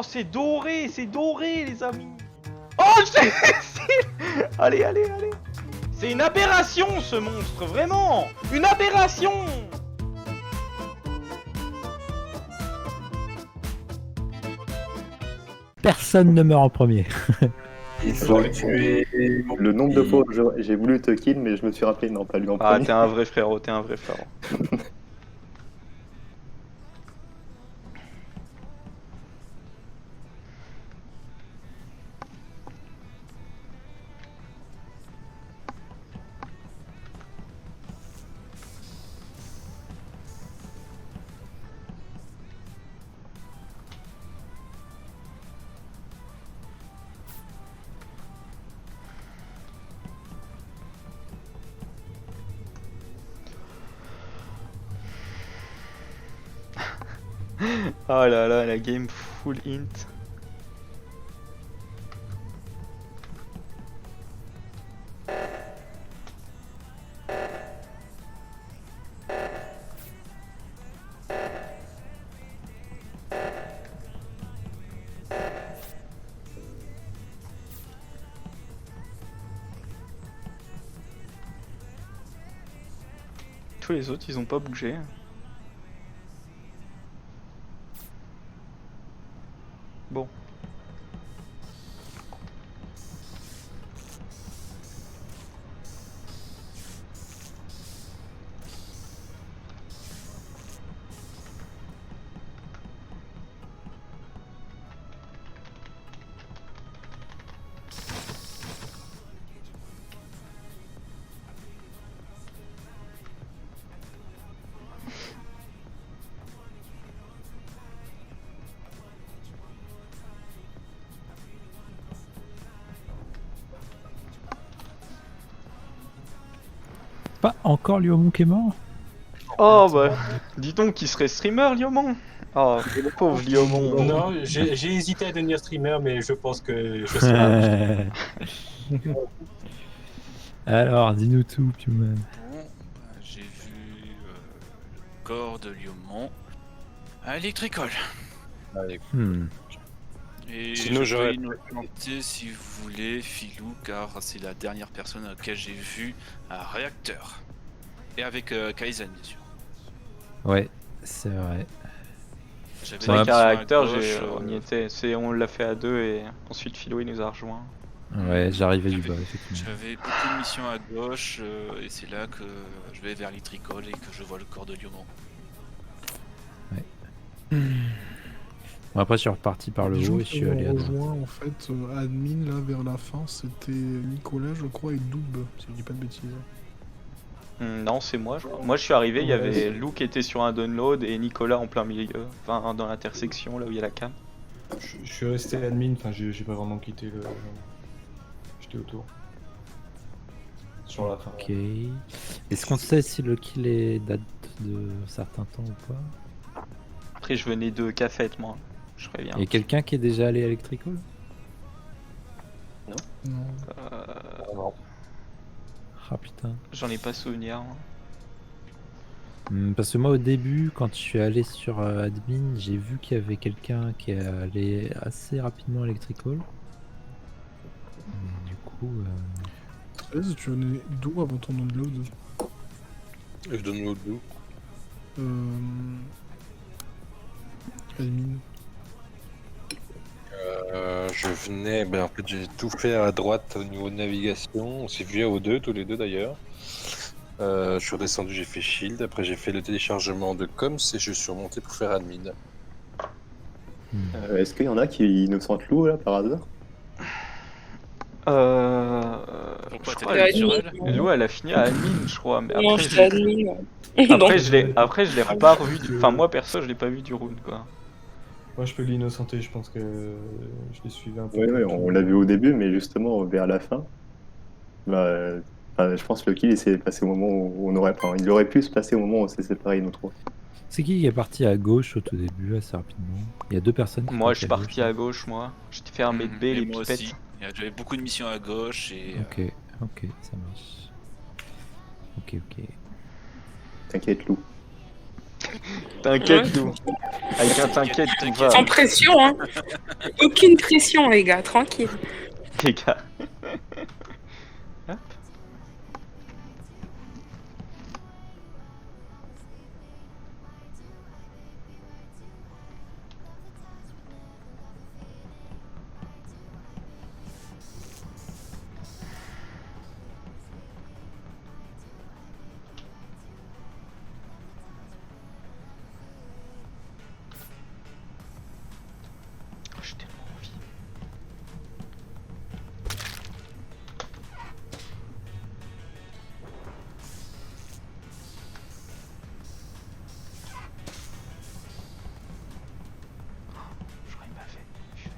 Oh, c'est doré, les amis. Oh, allez, allez, allez. C'est une aberration, ce monstre, vraiment. Une aberration. Personne ne meurt en premier. Il faut le tuer. Le nombre de fois où j'ai voulu te kill, mais je me suis rappelé, non, pas lui en Ah, premier. t'es un vrai frérot, t'es un vrai frérot. Oh là là, la game full int. Tous les autres, ils ont pas bougé. Bon. Pas encore Lyomon qui est mort. Oh bah, dis donc qu'il serait streamer, Lyomon. Oh, pauvre Lyomon. Non, j'ai hésité à devenir streamer, mais je pense que je serai. Alors, dis-nous tout, Puman. Bon, j'ai vu le corps de Lyomon à Electricol. Et Sinon, je peux j'aurais innocenter si vous voulez Filou, car c'est la dernière personne à laquelle j'ai vu un réacteur. Et avec Kaizen, bien sûr. Ouais, c'est vrai. J'avais C'est vrai une qu'un mission à réacteur, gauche, on y était. On l'a fait à deux et ensuite Philo il nous a rejoint. Ouais, j'arrivais du J'avais- bas, effectivement. J'avais beaucoup de missions à gauche, et c'est là que je vais vers Electricol et que je vois le corps de Lyomon. Bon, après, je suis reparti par le Les gens haut et je qui suis allé à ont droite. rejoint en fait admin là vers la fin, c'était Nicolas je crois et Doub, si je dis pas de bêtises. Non, c'est moi, je crois. Moi je suis arrivé, il y Ouais, avait c'est- Lou qui était sur un download et Nicolas en plein milieu, enfin dans l'intersection là où il y a la cam. Je suis resté admin, enfin j'ai pas vraiment quitté le. J'étais autour. Sur la fin. Ok. Est-ce qu'on sait si le kill date de certains temps ou pas? Après je venais de Cafette moi, je préviens. Il y a quelqu'un qui est déjà allé à Electrical? Non. Ah putain. J'en ai pas souvenir. Moi. Parce que moi au début, quand je suis allé sur admin, j'ai vu qu'il y avait quelqu'un qui est allé assez rapidement à Electrical. Mais du coup... 13, tu venais d'où avant ton download? Je donne l'autre d'où. Admin. Je venais, en fait j'ai tout fait à droite au niveau de navigation. On s'est vu à O2 tous les deux d'ailleurs. Je suis redescendu, j'ai fait shield. Après j'ai fait le téléchargement de coms et je suis remonté pour faire admin. Est-ce qu'il y en a qui nous sentent loups là par hasard? Pourquoi Je t'es crois, allé sur elle Lou elle a fini à admin je crois, mais Non, après j'étais admin. après je l'ai pas revu, enfin moi perso je l'ai pas vu du round quoi. Moi je peux l'innocenter, je pense que je les suivais un peu. Oui, on l'a vu au début, mais justement vers la fin, je pense que le kill il s'est passé au moment où on aurait pas. Il aurait pu se passer au moment où on s'est séparés nous trois. C'est qui est parti à gauche au tout début assez rapidement? Il y a deux personnes qui Moi sont je suis parties parti à gauche moi, j'étais fait armé de B, Et les moi pipettes. aussi. J'avais beaucoup de missions à gauche et Ok, ça marche. Ok. T'inquiète Lou. T'inquiète, nous. Avec un t'inquiète, tout va. Sans pression, hein. Aucune pression, les gars, tranquille. Les gars. Hop. Oh, j'ai tellement envie. J'aurais pas fait. Je suis bête.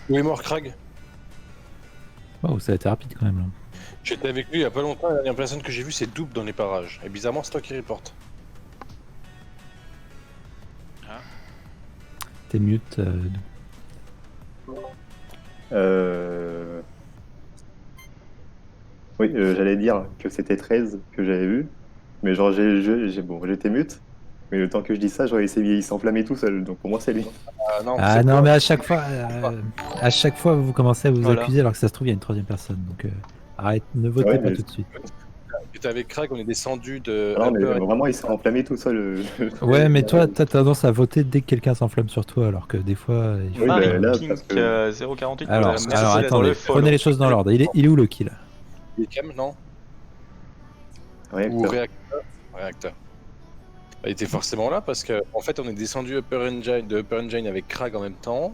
Où est mort Krag? Waouh, ça a été rapide quand même là. J'étais avec lui il y a pas longtemps, la dernière personne que j'ai vue c'est Double dans les parages. Et bizarrement c'est toi qui reporte. T'es mute. Oui, j'allais dire que c'était 13 que j'avais vu, mais genre bon, j'étais mute, mais le temps que je dis ça, genre il s'enflammait tout seul, donc pour moi c'est lui. Non, Ah c'est non, toi. mais à chaque fois vous commencez à vous Voilà. accuser alors que ça se trouve il y a une troisième personne. Donc arrête, ne votez Ouais, pas mais- tout de suite. J'étais avec Krag, on est descendu de. Ah non, mais Upper- vraiment il s'est enflammé tout seul. Ouais, mais toi t'as tendance à voter dès que quelqu'un s'enflamme sur toi alors que des fois il faut... Oui, Marie bah, là, Pink parce que- 048 Alors, merci alors dans attendez, le follow. prenez les choses dans l'ordre. Il est où le kill? Les cam, non? Ouais, Ou putain. réacteur? Réacteur. Il était forcément là parce que en fait on est descendu de Upper Engine avec Krag en même temps.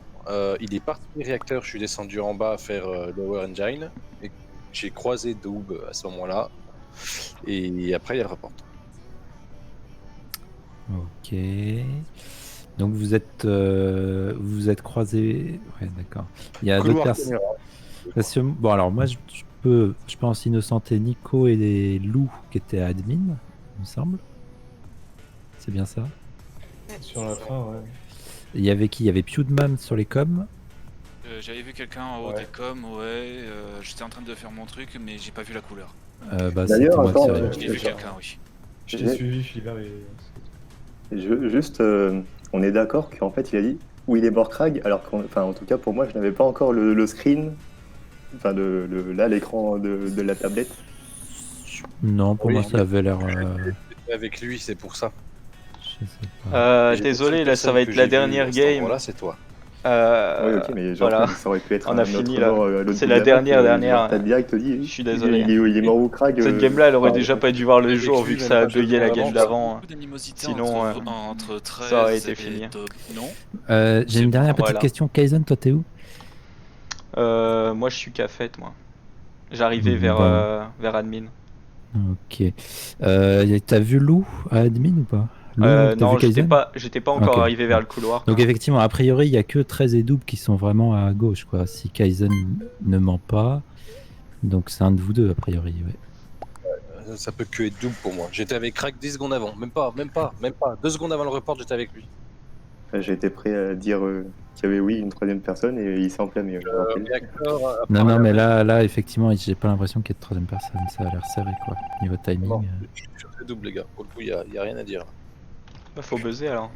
Il est parti réacteur, je suis descendu en bas à faire Lower Engine et j'ai croisé Double à ce moment-là. Et après il y a le rapport. Ok. Donc vous êtes croisés. Ouais, d'accord. Il y a d'autres Couloir personnes. caméra. Parce que, bon, alors moi je peux aussi innocenter Nico et les loups qui étaient admin, il me semble. C'est bien ça. Sur la fin, ouais. Il y avait qui? Il y avait Pewdman sur les coms. J'avais vu quelqu'un en haut Ouais. des coms, ouais. J'étais en train de faire mon truc, mais j'ai pas vu la couleur. Bah, D'ailleurs, c'était moi, attends, sérieux. J'ai vu quelqu'un, oui. Je t'ai suivi, Philibert, et... Juste, on est d'accord qu'en fait il a dit où il est mort Krag, alors enfin en tout cas pour moi je n'avais pas encore le screen, enfin là l'écran de la tablette. Non, pour Oui. moi ça avait l'air. J'étais avec lui, c'est pour ça. Je sais pas. J'ai Désolé, une là ça personne va que être la j'ai vue dernière à cet game. endroit-là, c'est toi. Oui, ok, mais genre voilà. ça aurait pu être On a un fini, autre là. mort à l'autre C'est bout la de map, dernière. genre, t'as direct dit. Je suis désolé. Il est mort au Krag. Cette game-là, elle aurait enfin, déjà pas dû voir le avec jour lui, vu que même ça a pas deux bugué la fois game avant, d'avant. Beaucoup d'animosité Sinon, entre 13 ça aurait été et fini. Dob. Non. J'ai une dernière petite Voilà. question. Kaizen, toi t'es où? Moi je suis cafette, moi. J'arrivais vers, Bon. vers admin. Ok. T'as vu Lou à admin ou pas? Lou, t'as Non, vu Kaizen? j'étais pas encore Ok. arrivé vers le couloir. Donc effectivement, a priori, il y a que 13 et Double qui sont vraiment à gauche, quoi. Si Kaizen ne ment pas, donc c'est un de vous deux, a priori, ouais. Ça peut que être Double pour moi. J'étais avec Krag 10 secondes avant, même pas. 2 secondes avant le report, j'étais avec lui. J'ai été prêt à dire qu'il y avait oui une troisième personne et il s'est enflammé. je me rappelle. Réacteur, Non, mais là, effectivement, j'ai pas l'impression qu'il y ait de troisième personne. Ça a l'air serré, quoi. Niveau timing. Non. Je suis sur ces doubles, les gars. Pour le coup, il y a rien à dire. Bah, faut buzzer alors.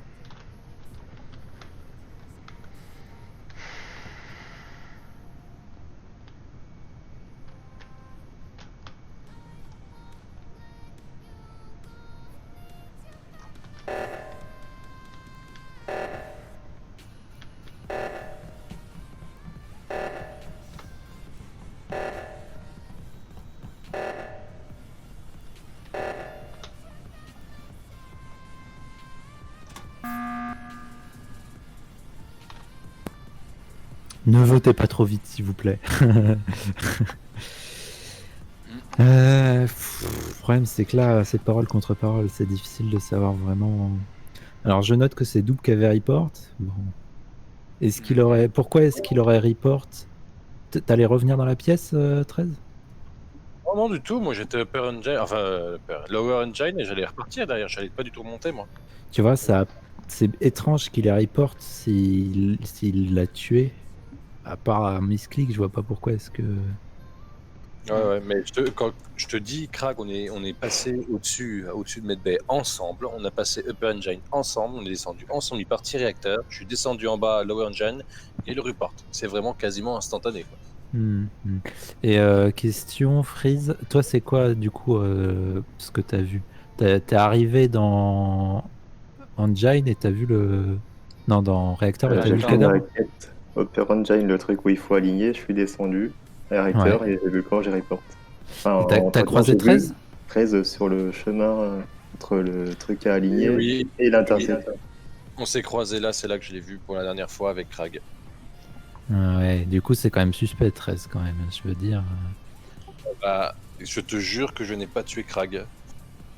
Ne votez pas trop vite, s'il vous plaît. Le problème, c'est que là, c'est parole contre parole. C'est difficile de savoir vraiment. Alors, je note que c'est Double qui avait report. Bon. Est-ce qu'il aurait... Pourquoi est-ce qu'il aurait report? T'allais revenir dans la pièce, 13? Oh non, du tout. Moi, j'étais Upper Engine, Lower Engine et j'allais repartir derrière. J'allais pas du tout remonter, moi. Tu vois, ça, c'est étrange qu'il ait report s'il l'a tué à part un misclick, je vois pas pourquoi est-ce que. Ouais, mais quand je te dis, Krag, on est passé au-dessus de Medbay ensemble, on a passé Upper Engine ensemble, on est descendu ensemble, il partit réacteur, je suis descendu en bas à Lower Engine et le report. C'est vraiment quasiment instantané, quoi. Et question, Freeze, toi c'est quoi du coup ce que t'as vu? T'es arrivé dans Engine et t'as vu le. Non, dans réacteur et t'as vu le Réacteur. cadavre? Upper Engine, le truc où il faut aligner, je suis descendu, réacteur, et j'ai vu quand j'ai report. Enfin, Et t'as entre-temps, croisé j'ai vu 13? 13 sur le chemin entre le truc à aligner Oui. et l'intercepteur. On s'est croisés là, c'est là que je l'ai vu pour la dernière fois avec Krag. Ouais, du coup c'est quand même suspect 13 quand même, je veux dire. Bah, je te jure que je n'ai pas tué Krag.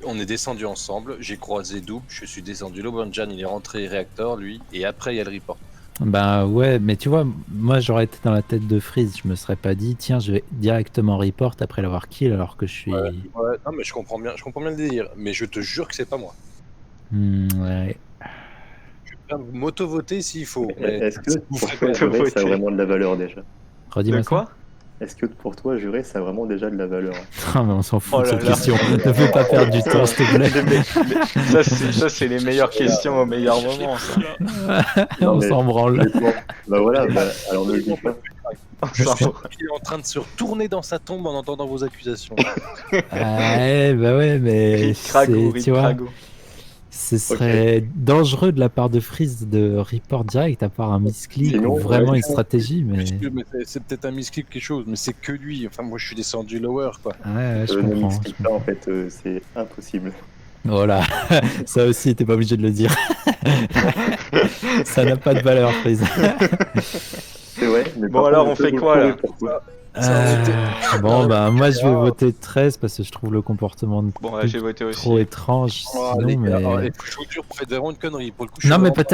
On est descendu ensemble, j'ai croisé Double, je suis descendu Lower Engine, il est rentré réacteur lui, et après il y a le report. Bah ouais, mais tu vois, moi j'aurais été dans la tête de Freeze, je me serais pas dit, tiens, je vais directement report après l'avoir kill alors que je suis. Ouais, non mais je comprends bien le délire, mais je te jure que c'est pas moi. Ouais. Je vais m'auto-voter s'il faut. Mais est-ce que vous pour ferez toi, pas- jurer, ça a vraiment de la valeur déjà? Redis-moi De quoi? Est-ce que pour toi, jurer, ça a vraiment déjà de la valeur? ça. Ah, mais on s'en fout Oh de là cette là. question. Ne fais pas perdre du temps, s'il te plaît. Ça, c'est les meilleures questions au meilleur moment, ça. On mais- s'en branle. Honnêtement, bah voilà, alors ne le dis pas. Je suis sûr qu'il est en train de se retourner dans sa tombe en entendant vos accusations. Ouais, bah ouais, mais Rip Crago, tu Rip vois, Crago. ce serait dangereux de la part de Freeze de report direct à part un misclick Sinon, ou vraiment ouais, une stratégie, mais Mais c'est peut-être un misclick quelque chose, mais c'est que lui. Enfin, moi je suis descendu lower, quoi. ouais, je Ne comprends. m'explique pas, en fait, c'est impossible. Voilà, ça aussi, t'es pas obligé de le dire. Ça n'a pas de valeur, Freeze. C'est vrai, mais Bon, par alors, contre, on je fait peux quoi, vous là? prouver pourquoi. Bon, bah, moi, je vais voter 13 parce que je trouve le comportement Bon, là, j'ai voté aussi. trop étrange. Oh, Sinon, les gars, mais... je vous jure, vous faites vraiment une connerie. Pour le coup, je Non, suis mais vraiment-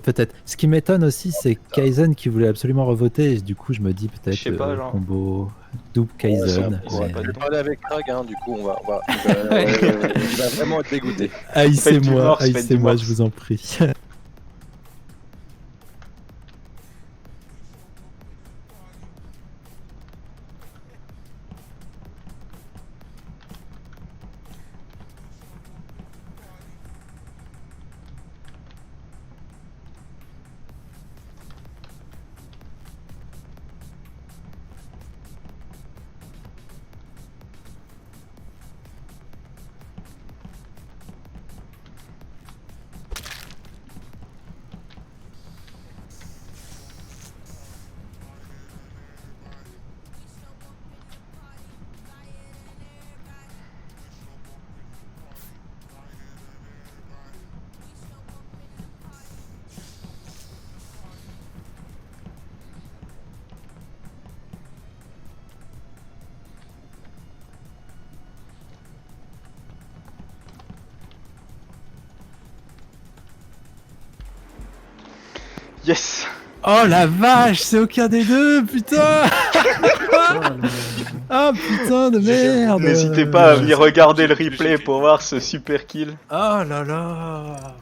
peut-être. Ce qui m'étonne aussi, c'est Kaizen qui voulait absolument revoter. Et du coup, je me dis peut-être Je sais pas, genre. combo double Kaizen. c'est mais- pas Je vais dedans. parler avec Krag, hein, du coup, on va... Ouais, Il va vraiment être dégoûté. Faites du Haïssez-moi, morse, faites du haïssez-moi, morse. je vous en prie. Yes! Oh la vache, c'est aucun des deux, putain. Ah putain de merde. N'hésitez pas à venir regarder le replay pour voir ce super kill. Oh là là.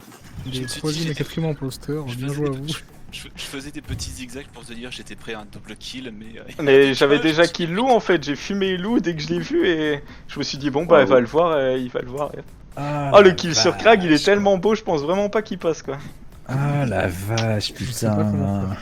Il Je est me suis troisième dit, et quatrième imposteur, bien joué à vous. Je faisais des petits zigzags pour te dire j'étais prêt à un double kill, mais... Mais j'avais déjà kill Lou en fait, j'ai fumé Lou dès que je l'ai vu et je me suis dit bon bah il va le voir, il va le voir. Ah le kill sur Krag il est tellement beau, je pense vraiment pas qu'il passe quoi. Ah la vache, Je sais pas comment putain. faire.